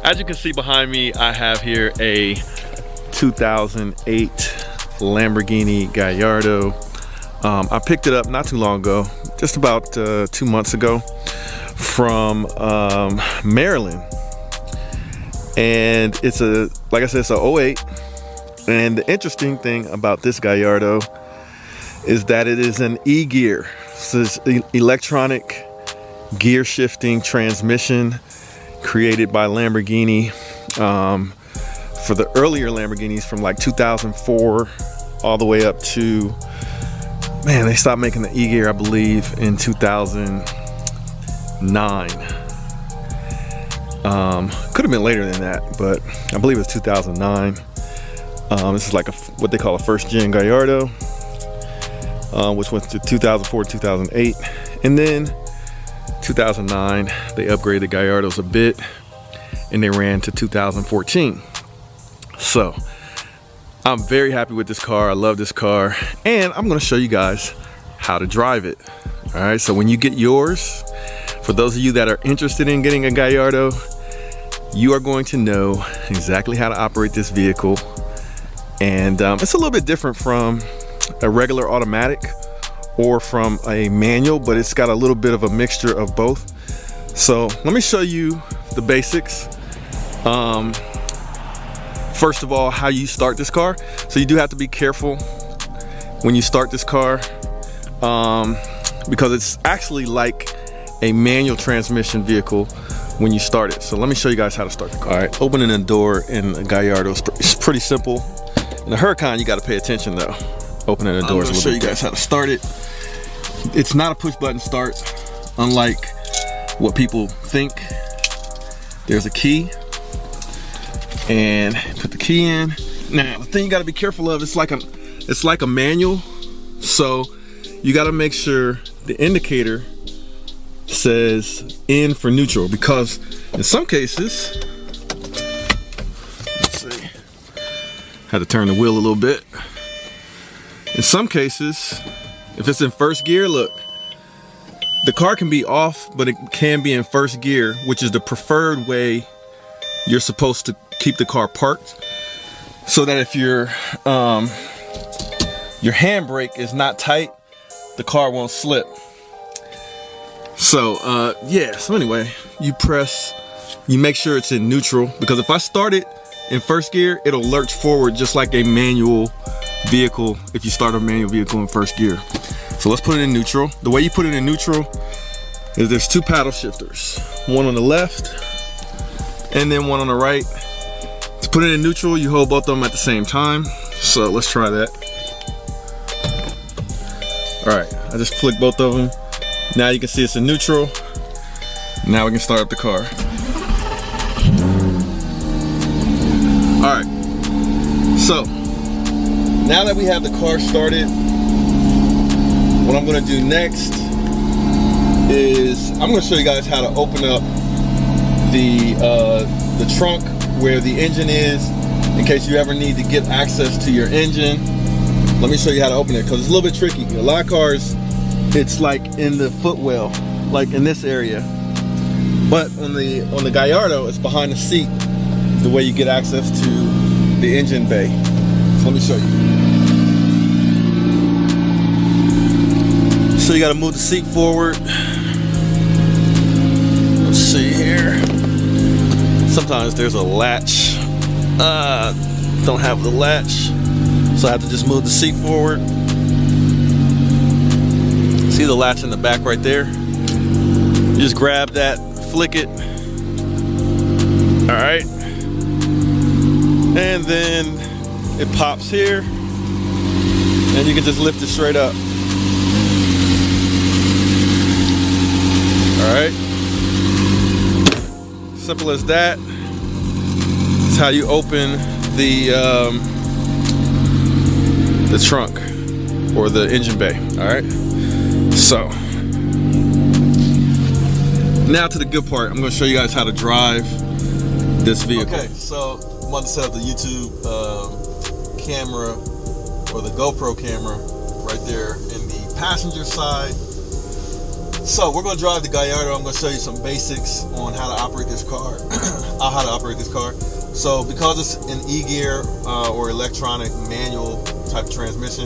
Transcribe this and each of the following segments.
As you can see behind me, I have here a 2008 Lamborghini Gallardo. I picked it up not too long ago, just about 2 months ago from Maryland. And it's like I said, it's a 08. And the interesting thing about this Gallardo is that it is an e-gear. So it's electronic gear shifting transmission created by Lamborghini for the earlier Lamborghinis from like 2004 all the way up to, man, they stopped making the e-gear I believe in 2009. Could have been later than that, but I believe it was 2009. This is like what they call a first gen Gallardo, which went to 2004, 2008, and then 2009 they upgraded the Gallardos a bit and they ran to 2014. So I'm very happy with this car. I love this car, and I'm going to show you guys how to drive it. All right, so when you get yours, for those of you that are interested in getting a Gallardo, you are going to know exactly how to operate this vehicle. And it's a little bit different from a regular automatic or from a manual, but it's got a little bit of a mixture of both. So let me show you the basics. First of all, how you start this car. So you do have to be careful when you start this car because it's actually like a manual transmission vehicle when you start it. So let me show you guys how to start the car. All right, opening the door in a Gallardo is pretty simple. In a Huracan, you got to pay attention though. Opening the door is a little bit. I'm gonna show you guys how to start it. It's not a push button start, unlike what people think. There's a key, and put the key in. Now, the thing you got to be careful of, it's like a manual, so you got to make sure the indicator says in for neutral, because in some cases, let's see, had to turn the wheel a little bit. In some cases, if it's in first gear, look, the car can be off, but it can be in first gear, which is the preferred way you're supposed to keep the car parked, so that if your handbrake is not tight, the car won't slip. So yeah, so anyway, you make sure it's in neutral, because if I start it in first gear, it'll lurch forward just like a manual vehicle if you start a manual vehicle in first gear. So let's put it in neutral. The way you put it in neutral is there's two paddle shifters, one on the left and then one on the right. To put it in neutral, you hold both of them at the same time. So let's try that. All right, I just flick both of them. Now you can see it's in neutral. Now we can start up the car. All right, so now that we have the car started, what I'm gonna do next is I'm gonna show you guys how to open up the trunk where the engine is, in case you ever need to get access to your engine. Let me show you how to open it, because it's a little bit tricky. A lot of cars, it's like in the footwell, like in this area. But on the Gallardo, it's behind the seat, the way you get access to the engine bay. So let me show you. So you got to move the seat forward. Let's see here. Sometimes there's a latch. Don't have the latch, so I have to just move the seat forward. See the latch in the back right there? You just grab that, flick it. All right. And then it pops here, and you can just lift it straight up. All right. Simple as that. It's how you open the trunk or the engine bay. All right. So now to the good part. I'm going to show you guys how to drive this vehicle. Okay, so I'm about to set up the YouTube camera, or the GoPro camera, right there in the passenger side So we're going to drive the Gallardo. I'm going to show you some basics on how to operate this car. So because it's an e-gear or electronic manual type of transmission,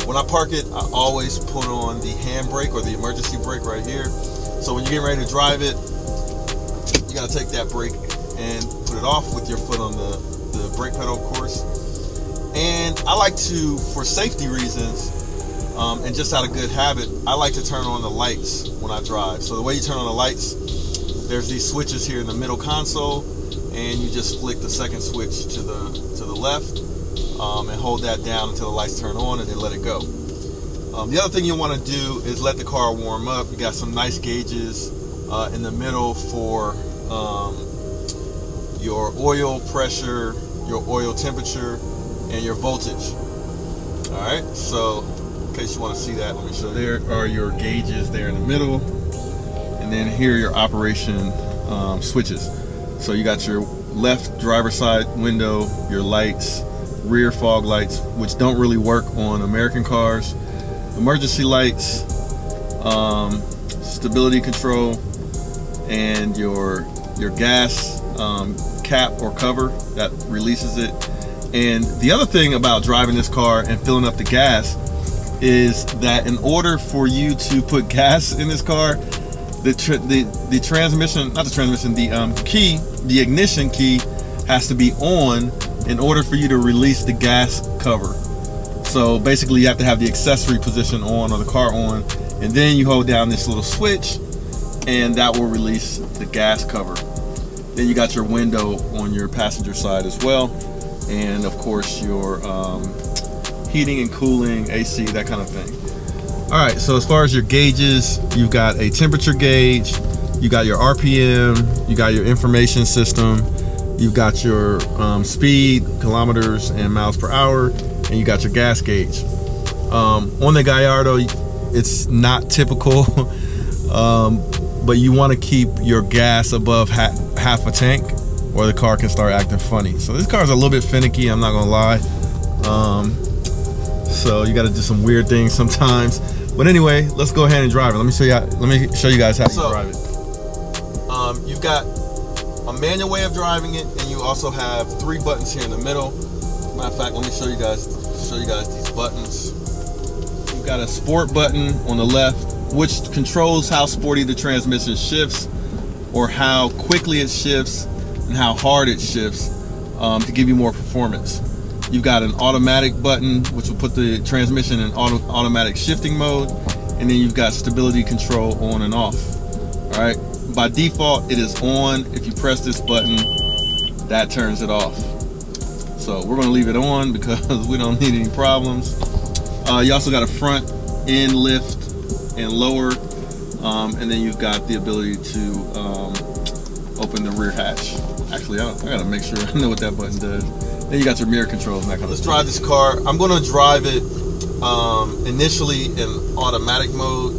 when I park it, I always put on the handbrake or the emergency brake right here. So when you're getting ready to drive it, you got to take that brake and put it off with your foot on the brake pedal, of course. And I like to, for safety reasons, and just out of good habit, I like to turn on the lights when I drive. So the way you turn on the lights, there's these switches here in the middle console, and you just flick the second switch to the left, and hold that down until the lights turn on, and then let it go. The other thing you want to do is let the car warm up. You got some nice gauges in the middle for your oil pressure, your oil temperature, and your voltage. All right, so in case you want to see that, let me show you. There are your gauges there in the middle, and then here are your operation switches. So you got your left driver's side window, your lights, rear fog lights, which don't really work on American cars, emergency lights, stability control, and your gas cap or cover that releases it. And the other thing about driving this car and filling up the gas is that in order for you to put gas in this car, the ignition key has to be on in order for you to release the gas cover. So basically you have to have the accessory position on, or the car on, and then you hold down this little switch and that will release the gas cover. Then you got your window on your passenger side as well, and of course your heating and cooling, AC, that kind of thing. All right, so as far as your gauges, you've got a temperature gauge, you got your RPM, you got your information system, you've got your speed, kilometers and miles per hour, and you got your gas gauge. On the Gallardo, it's not typical, but you want to keep your gas above half a tank, or the car can start acting funny. So this car's a little bit finicky, I'm not gonna lie. So you got to do some weird things sometimes. But anyway, let's go ahead and drive it. Let me show you guys how you drive it. You've got a manual way of driving it, and you also have 3 buttons here in the middle. Matter of fact, let me show you guys these buttons. You've got a sport button on the left, which controls how sporty the transmission shifts, or how quickly it shifts and how hard it shifts, to give you more performance. You've got an automatic button, which will put the transmission in automatic shifting mode, and then you've got stability control on and off. All right, by default it is on. If you press this button, that turns it off. So we're going to leave it on because we don't need any problems. You also got a front end lift and lower, and then you've got the ability to open the rear hatch. Actually, I gotta make sure I know what that button does. Then you got your mirror controls and that kind of stuff. Let's drive this car. I'm going to drive it initially in automatic mode,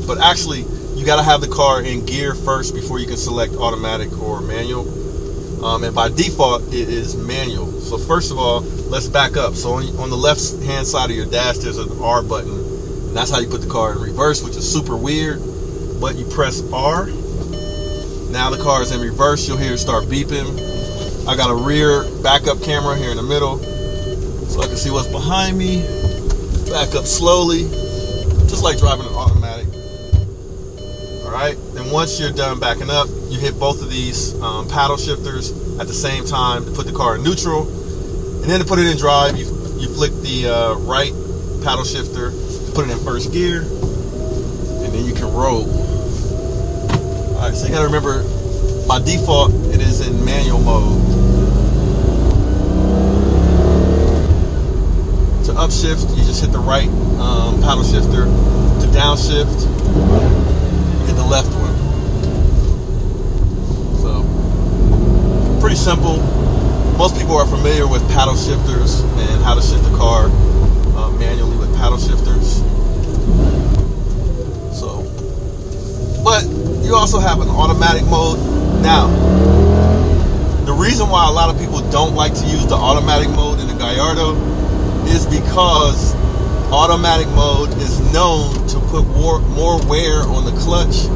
but actually you got to have the car in gear first before you can select automatic or manual. And by default it is manual. So first of all, let's back up. So on the left hand side of your dash there's an R button, and that's how you put the car in reverse, which is super weird. But you press R, now the car is in reverse. You'll hear it start beeping. I got a rear backup camera here in the middle, so I can see what's behind me. Back up slowly, just like driving an automatic. All right, then once you're done backing up, you hit both of these paddle shifters at the same time to put the car in neutral, and then to put it in drive, you flick the right paddle shifter to put it in first gear, and then you can roll. All right, so you gotta remember, by default, it is in manual mode. To upshift, you just hit the right paddle shifter. To downshift, you hit the left one. So, pretty simple. Most people are familiar with paddle shifters and how to shift the car manually with paddle shifters. So, but you also have an automatic mode. Now, the reason why a lot of people don't like to use the automatic mode in the Gallardo is because Automatic mode is known to put more wear on the clutch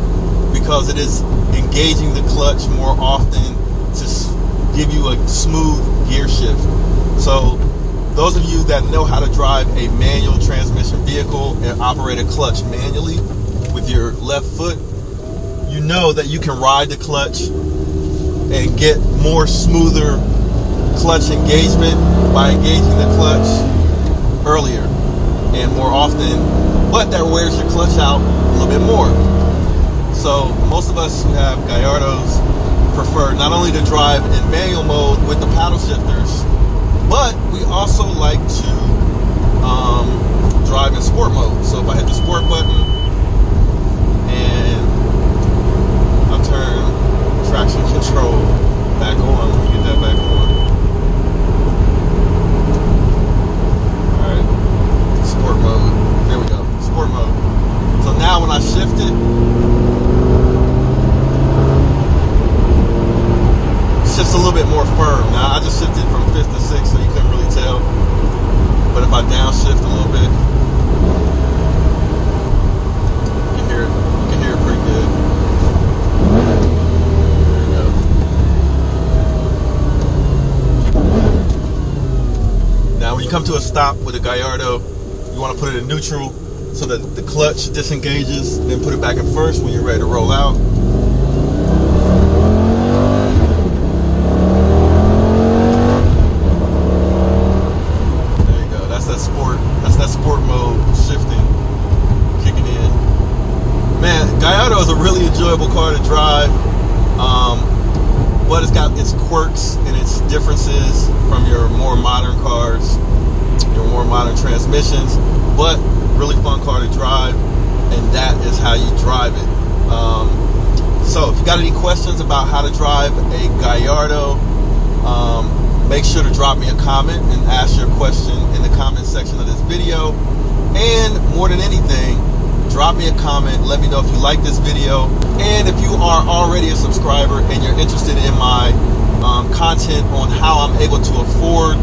because it is engaging the clutch more often to give you a smooth gear shift. So those of you that know how to drive a manual transmission vehicle and operate a clutch manually with your left foot, you know that you can ride the clutch and get more smoother clutch engagement by engaging the clutch earlier and more often, but that wears your clutch out a little bit more. So most of us who have Gallardos prefer not only to drive in manual mode with the paddle shifters, but we also like to drive in sport mode. So if I hit the sport button and I'll turn traction control back on, let me get that back on. Alright, sport mode, there we go, sport mode. So now when I shift it, it's just a little bit more firm. Now I just shifted from 5th to 6th, so you couldn't really tell. But if I downshift a little bit, you can hear it pretty good. There we go. Now when you come to a stop with a Gallardo, you want to put it in neutral so that the clutch disengages, and then put it back in first when you're ready to roll out. Sport mode shifting, kicking in. Man, Gallardo is a really enjoyable car to drive, but it's got its quirks and its differences from your more modern cars, your more modern transmissions, but really fun car to drive, and that is how you drive it. So if you got any questions about how to drive a Gallardo, make sure to drop me a comment and ask your question in the comment section of this video. And more than anything, drop me a comment. Let me know if you like this video. And if you are already a subscriber and you're interested in my content on how I'm able to afford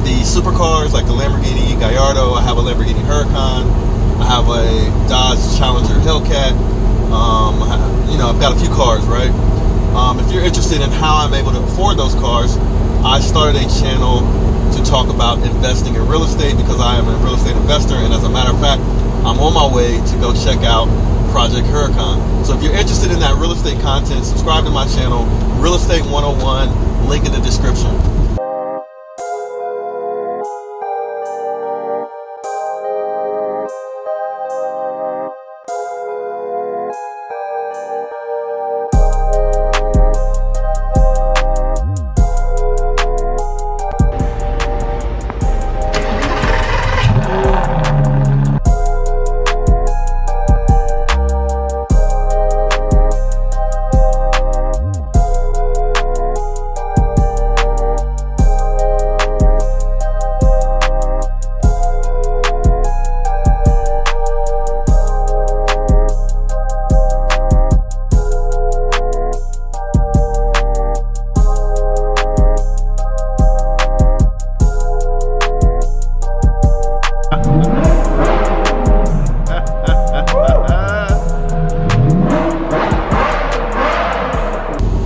the supercars like the Lamborghini Gallardo, I have a Lamborghini Huracan, I have a Dodge Challenger Hellcat, I've got a few cars, right? If you're interested in how I'm able to afford those cars, I started a channel to talk about investing in real estate because I am a real estate investor, and as a matter of fact, I'm on my way to go check out Project Huracan. So if you're interested in that real estate content, subscribe to my channel, Real Estate 101, link in the description.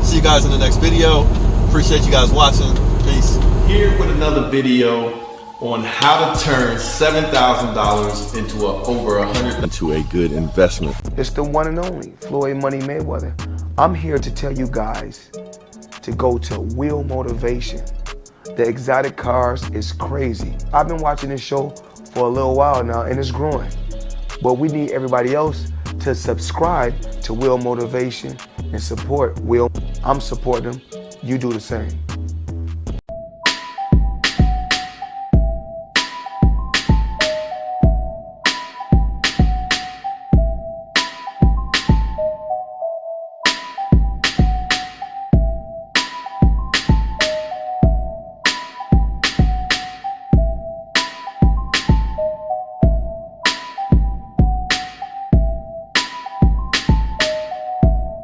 See you guys in the next video. Appreciate you guys watching. Peace. Here with another video on how to turn $7,000 into over $100 into a good investment. It's the one and only Floyd Money Mayweather. I'm here to tell you guys to go to Wheel Motivation. The exotic cars is crazy. I've been watching this show for a little while now and it's growing. But we need everybody else to subscribe to Wheel Motivation and support Will. I'm supporting them. You do the same.